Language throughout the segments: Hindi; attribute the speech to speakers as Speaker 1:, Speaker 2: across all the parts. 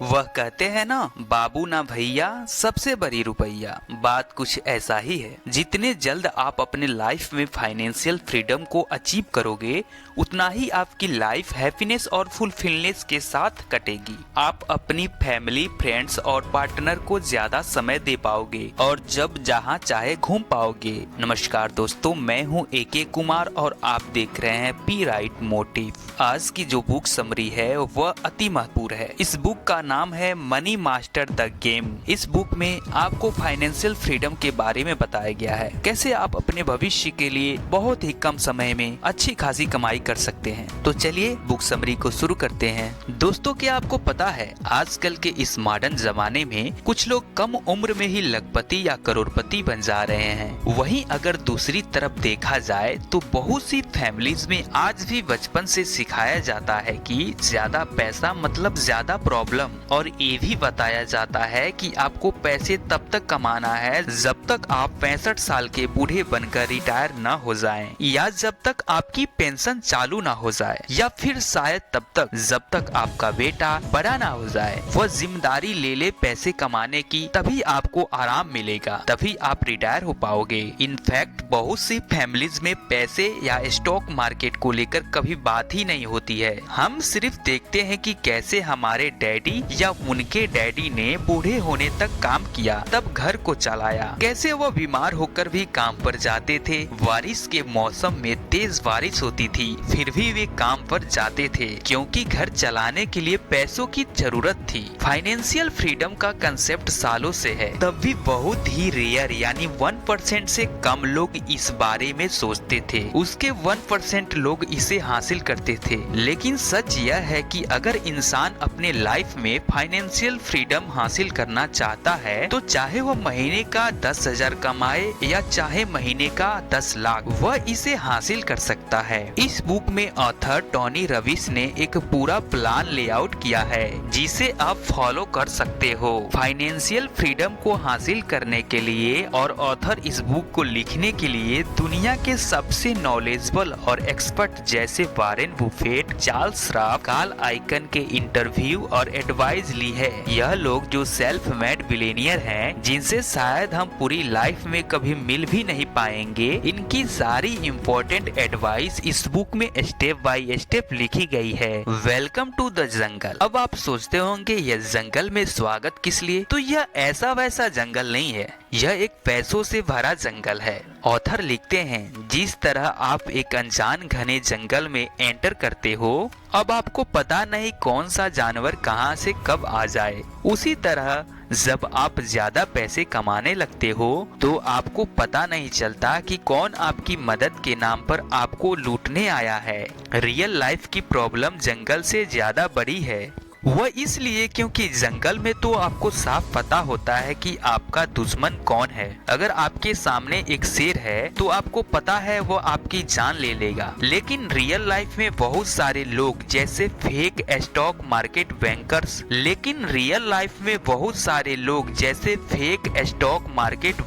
Speaker 1: वह कहते हैं ना, बाबू ना भैया सबसे बड़ी रुपैया। बात कुछ ऐसा ही है। जितने जल्द आप अपने लाइफ में फाइनेंशियल फ्रीडम को अचीव करोगे, उतना ही आपकी लाइफ हैप्पीनेस और फुलफिलनेस के साथ कटेगी। आप अपनी फैमिली, फ्रेंड्स और पार्टनर को ज्यादा समय दे पाओगे और जब जहां चाहे घूम पाओगे। नमस्कार दोस्तों, मैं हूं एके कुमार और आप देख रहे हैं पी राइट मोटिव। आज की जो बुक समरी है वह अति महत्वपूर्ण है। इस बुक का नाम है मनी मास्टर द गेम। इस बुक में आपको फाइनेंशियल फ्रीडम के बारे में बताया गया है, कैसे आप अपने भविष्य के लिए बहुत ही कम समय में अच्छी खासी कमाई कर सकते हैं। तो चलिए बुक समरी को शुरू करते हैं। दोस्तों, क्या आपको पता है आजकल के इस मॉडर्न जमाने में कुछ लोग कम उम्र में ही लखपति या करोड़पति बन जा रहे हैं। वहीं अगर दूसरी तरफ देखा जाए तो बहुत सी फैमिलीज में आज भी बचपन से सिखाया जाता है कि ज्यादा पैसा मतलब ज्यादा प्रॉब्लम, और ये भी बताया जाता है कि आपको पैसे तब तक कमाना है जब तक आप 65 साल के बूढ़े बनकर रिटायर न हो जाएं, या जब तक आपकी पेंशन चालू ना हो जाए, या फिर शायद तब तक जब तक आपका बेटा बड़ा ना हो जाए। वह जिम्मेदारी ले ले पैसे कमाने की, तभी आपको आराम मिलेगा, तभी आप रिटायर हो पाओगे। इनफैक्ट बहुत सी फैमिलीज में पैसे या स्टॉक मार्केट को लेकर कभी बात ही नहीं होती है। हम सिर्फ देखते हैं कि कैसे हमारे डैडी या उनके डैडी ने बूढ़े होने तक काम किया, तब घर को चलाया, कैसे वह बीमार होकर भी काम पर जाते थे। बारिश के मौसम में तेज बारिश होती थी, फिर भी वे काम पर जाते थे, क्योंकि घर चलाने के लिए पैसों की जरूरत थी। फाइनेंशियल फ्रीडम का कंसेप्ट सालों से है, तब भी बहुत ही रेयर यानी 1% से कम लोग इस बारे में सोचते थे। उसके 1% लोग इसे हासिल करते थे। लेकिन सच यह है कि अगर इंसान अपने लाइफ में फाइनेंशियल फ्रीडम हासिल करना चाहता है, तो चाहे वह महीने का 10,000 कमाए या चाहे महीने का 10 लाख, वह इसे हासिल कर सकता है। इस बुक में ऑथर टोनी रविस ने एक पूरा प्लान लेआउट किया है, जिसे आप फॉलो कर सकते हो फाइनेंशियल फ्रीडम को हासिल करने के लिए। और ऑथर इस बुक को लिखने के लिए दुनिया के सबसे नॉलेजेबल और एक्सपर्ट जैसे Warren Buffett, Charles Schwab, Carl Icahn के इंटरव्यू और एडवाइस ली है। यह लोग जो सेल्फ मेड बिलियनियर हैं, जिनसे शायद हम पूरी लाइफ में कभी मिल भी नहीं पाएंगे, इनकी सारी इम्पोर्टेंट एडवाइस इस बुक में स्टेप बाय स्टेप लिखी गई है। Welcome to the jungle. अब आप सोचते होंगे यह जंगल में स्वागत किस लिए? तो यह ऐसा वैसा जंगल नहीं है, यह एक पैसों से भरा जंगल है। ऑथर लिखते हैं, जिस तरह आप एक अनजान घने जंगल में एंटर करते हो, अब आपको पता नहीं कौन सा जानवर कहां से कब आ जाए, उसी तरह जब आप ज्यादा पैसे कमाने लगते हो तो आपको पता नहीं चलता कि कौन आपकी मदद के नाम पर आपको लूटने आया है। रियल लाइफ की प्रॉब्लम जंगल से ज्यादा बड़ी है। वह इसलिए क्योंकि जंगल में तो आपको साफ पता होता है कि आपका दुश्मन कौन है। अगर आपके सामने एक शेर है तो आपको पता है वो आपकी जान ले लेगा। लेकिन रियल लाइफ में बहुत सारे लोग जैसे fake stock market bankers,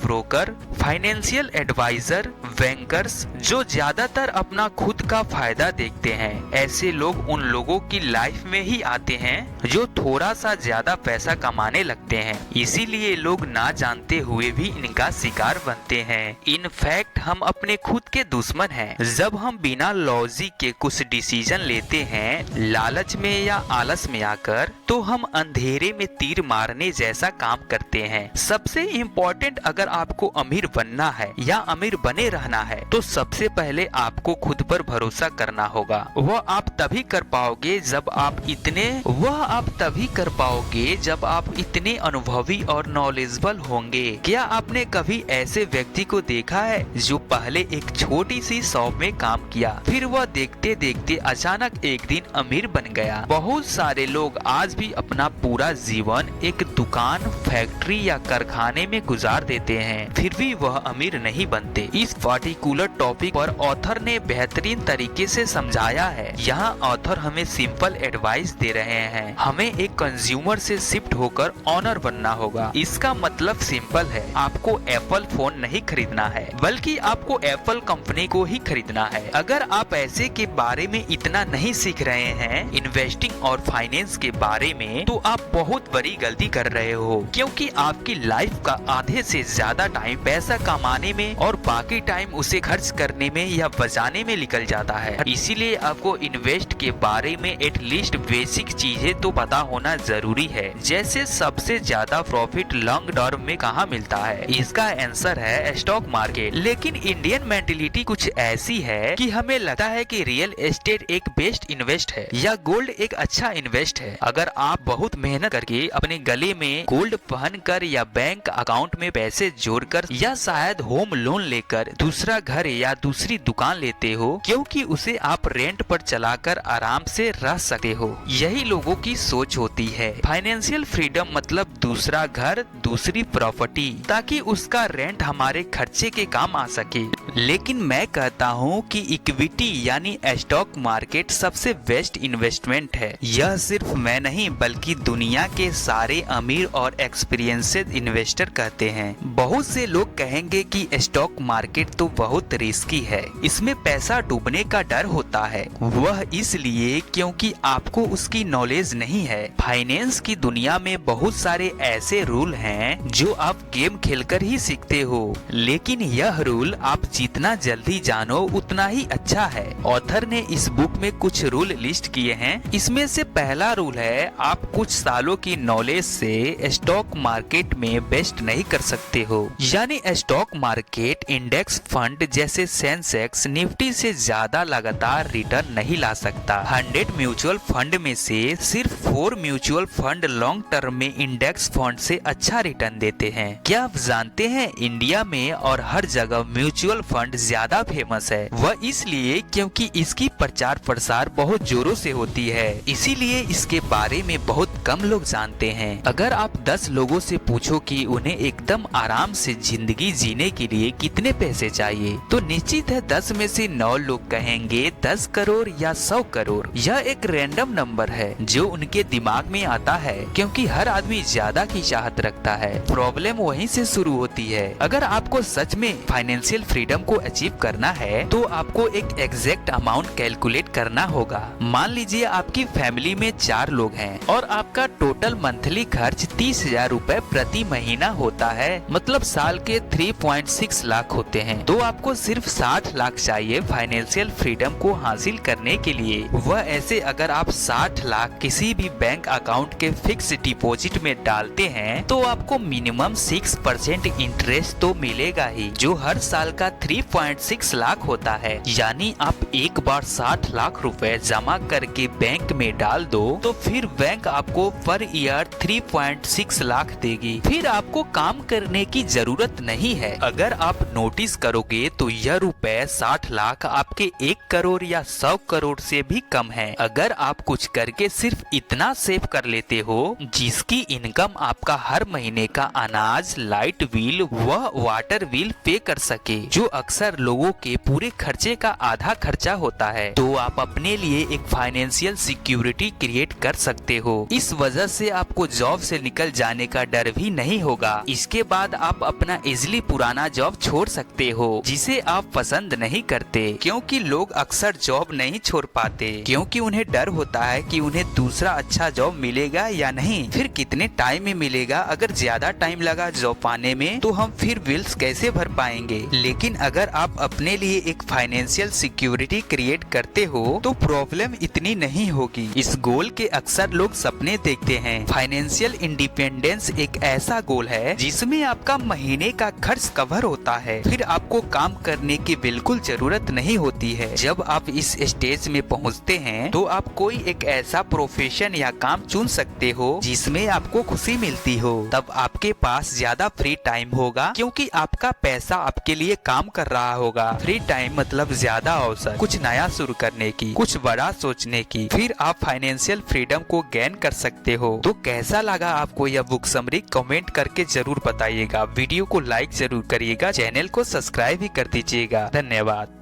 Speaker 1: broker, financial advisor, bankers, जो ज्यादातर अपना खुद का फायदा देखते हैं। ऐसे लोग उन लोगों की लाइफ में ही आते हैं जो थोड़ा सा ज्यादा पैसा कमाने लगते हैं। इसीलिए लोग ना जानते हुए भी इनका शिकार बनते हैं। इनफैक्ट हम अपने खुद के दुश्मन हैं। जब हम बिना लॉजिक के कुछ डिसीजन लेते हैं, लालच में या आलस में आकर, तो हम अंधेरे में तीर मारने जैसा काम करते हैं। सबसे इम्पोर्टेंट, अगर आपको अमीर बनना है या अमीर बने रहना है, तो सबसे पहले आपको खुद पर भरोसा करना होगा। वह आप तभी कर पाओगे जब आप इतने अनुभवी और नॉलेजेबल होंगे। क्या आपने कभी ऐसे व्यक्ति को देखा है जो पहले एक छोटी सी शॉप में काम किया, फिर वह देखते देखते अचानक एक दिन अमीर बन गया? बहुत सारे लोग आज भी अपना पूरा जीवन एक दुकान, फैक्ट्री या कारखाने में गुजार देते हैं, फिर भी वह अमीर नहीं बनते। इस पर्टिकुलर टॉपिक पर ऑथर ने बेहतरीन तरीके से समझाया है। यहाँ ऑथर हमें सिंपल एडवाइस दे रहे हैं। हमें एक कंज्यूमर से शिफ्ट होकर ऑनर बनना होगा। इसका मतलब सिंपल है, आपको एप्पल फोन नहीं खरीदना है, बल्कि आपको एप्पल कंपनी को ही खरीदना है। अगर आप पैसे के बारे में इतना नहीं सीख रहे हैं, इन्वेस्टिंग और फाइनेंस के बारे में, तो आप बहुत बड़ी गलती कर रहे हो, क्योंकि आपकी लाइफ का आधे से ज्यादा टाइम पैसा कमाने में और बाकी टाइम उसे खर्च करने में या बचाने में निकल जाता है। इसीलिए आपको इन्वेस्ट के बारे में एटलीस्ट बेसिक चीजें तो पता होना जरूरी है, जैसे सबसे ज्यादा प्रॉफिट लॉन्ग टर्म में कहाँ मिलता है। इसका आंसर है स्टॉक मार्केट। लेकिन इंडियन मेंटेलिटी कुछ ऐसी है कि हमें लगता है कि रियल एस्टेट एक बेस्ट इन्वेस्ट है या गोल्ड एक अच्छा इन्वेस्ट है। अगर आप बहुत मेहनत करके अपने गले में गोल्ड पहनकर या बैंक अकाउंट में पैसे जोड़कर या शायद होम लोन लेकर दूसरा घर या दूसरी दुकान लेते हो, क्योंकि उसे आप रेंट पर चलाकर आराम से रह सकते हो, यही लोगों की सोच होती है। फाइनेंशियल फ्रीडम मतलब दूसरा घर, दूसरी प्रॉपर्टी, ताकि उसका रेंट हमारे खर्चे के काम आ सके। लेकिन मैं कहता हूँ कि इक्विटी यानी स्टॉक मार्केट सबसे बेस्ट इन्वेस्टमेंट है। यह सिर्फ मैं नहीं बल्कि दुनिया के सारे अमीर और एक्सपीरियंस्ड इन्वेस्टर कहते हैं। बहुत से लोग कहेंगे कि स्टॉक मार्केट तो बहुत रिस्की है, इसमें पैसा डूबने का डर होता है। वह इसलिए क्योंकि आपको उसकी नॉलेज नहीं है। फाइनेंस की दुनिया में बहुत सारे ऐसे रूल हैं जो आप गेम खेलकर ही सीखते हो, लेकिन यह रूल आप जितना जल्दी जानो उतना ही अच्छा है। ऑथर ने इस बुक में कुछ रूल लिस्ट किए हैं। इसमें से पहला रूल है, आप कुछ सालों की नॉलेज से स्टॉक मार्केट में बेस्ट नहीं कर सकते हो। यानी स्टॉक मार्केट इंडेक्स फंड जैसे सेंसेक्स निफ्टी से ज्यादा लगातार रिटर्न नहीं ला सकता। 100 म्यूचुअल फंड में से सिर्फ 4 म्यूचुअल फंड लॉन्ग टर्म में इंडेक्स फंड से अच्छा रिटर्न देते हैं। क्या आप जानते हैं इंडिया में और हर जगह म्यूचुअल फंड ज्यादा फेमस है? वह इसलिए क्योंकि इसकी प्रचार प्रसार बहुत जोरों से होती है, इसीलिए इसके बारे में बहुत कम लोग जानते हैं। अगर आप 10 लोगों से पूछो कि उन्हें एकदम आराम से जिंदगी जीने के लिए कितने पैसे चाहिए, तो निश्चित है 10 में से 9 लोग कहेंगे 10 करोड़ या 100 करोड़। यह एक रैंडम नंबर है जो उनके दिमाग में आता है, क्योंकि हर आदमी ज्यादा की चाहत रखता है। प्रॉब्लम वहीं से शुरू होती है। अगर आपको सच में फाइनेंशियल फ्रीडम को अचीव करना है, तो आपको एक एग्जैक्ट अमाउंट कैलकुलेट करना होगा। मान लीजिए आपकी फैमिली में 4 लोग हैं और आपका टोटल मंथली खर्च 30,000 रूपए प्रति महीना होता है, मतलब साल के 3.6 लाख होते हैं। तो आपको सिर्फ 60 लाख चाहिए फाइनेंशियल फ्रीडम को हासिल करने के लिए। वह ऐसे अगर आप 60 लाख किसी भी बैंक अकाउंट के फिक्स डिपॉजिट में डालते हैं, तो आपको मिनिमम 6% इंटरेस्ट तो मिलेगा ही, जो हर साल का 3.6 लाख होता है। यानी आप एक बार 60 लाख रुपए जमा करके बैंक में डाल दो, तो फिर बैंक आपको पर ईयर 3.6 लाख देगी। फिर आपको काम करने की जरूरत नहीं है। अगर आप नोटिस करोगे तो यह रुपए 60 लाख आपके 1 करोड़ या 100 करोड़ से भी कम है। अगर आप कुछ करके सिर्फ इतना सेव कर लेते हो जिसकी इनकम आपका हर महीने का अनाज, लाइट बिल व वाटर बिल पे कर सके, जो अक्सर लोगों के पूरे खर्चे का आधा खर्चा होता है, तो आप अपने लिए एक फाइनेंशियल सिक्योरिटी क्रिएट कर सकते हो। इस वजह से आपको जॉब से निकल जाने का डर भी नहीं होगा। इसके बाद आप अपना इजिली पुराना जॉब छोड़ सकते हो जिसे आप पसंद नहीं करते, क्योंकि लोग अक्सर जॉब नहीं छोड़ पाते क्योंकि उन्हें डर होता है कि उन्हें दूसरा अच्छा जॉब मिलेगा या नहीं, फिर कितने टाइम में मिलेगा, अगर ज्यादा टाइम लगा जॉब पाने में तो हम फिर बिल्स कैसे भर पाएंगे। लेकिन अगर आप अपने लिए एक फाइनेंशियल सिक्योरिटी क्रिएट करते हो तो प्रॉब्लम इतनी नहीं होगी। इस गोल के अक्सर लोग सपने देखते हैं। फाइनेंशियल इंडिपेंडेंस एक ऐसा गोल है जिसमें आपका महीने का खर्च कवर होता है, फिर आपको काम करने की बिल्कुल जरूरत नहीं होती है। जब आप इस स्टेज में पहुंचते हैं तो आप कोई एक ऐसा प्रोफेशन या काम चुन सकते हो जिसमें आपको खुशी मिलती हो। तब आपके पास ज्यादा फ्री टाइम होगा क्योंकि आपका पैसा आपके लिए काम कर रहा होगा। फ्री टाइम मतलब ज्यादा अवसर, कुछ नया शुरू करने की, कुछ बड़ा सोचने की, फिर आप फाइनेंशियल फ्रीडम को गेन कर सकते हो। तो कैसा लगा आपको यह बुक समरी, कमेंट करके जरूर बताइएगा। वीडियो को लाइक जरूर करिएगा, चैनल को सब्सक्राइब भी कर दीजिएगा। धन्यवाद।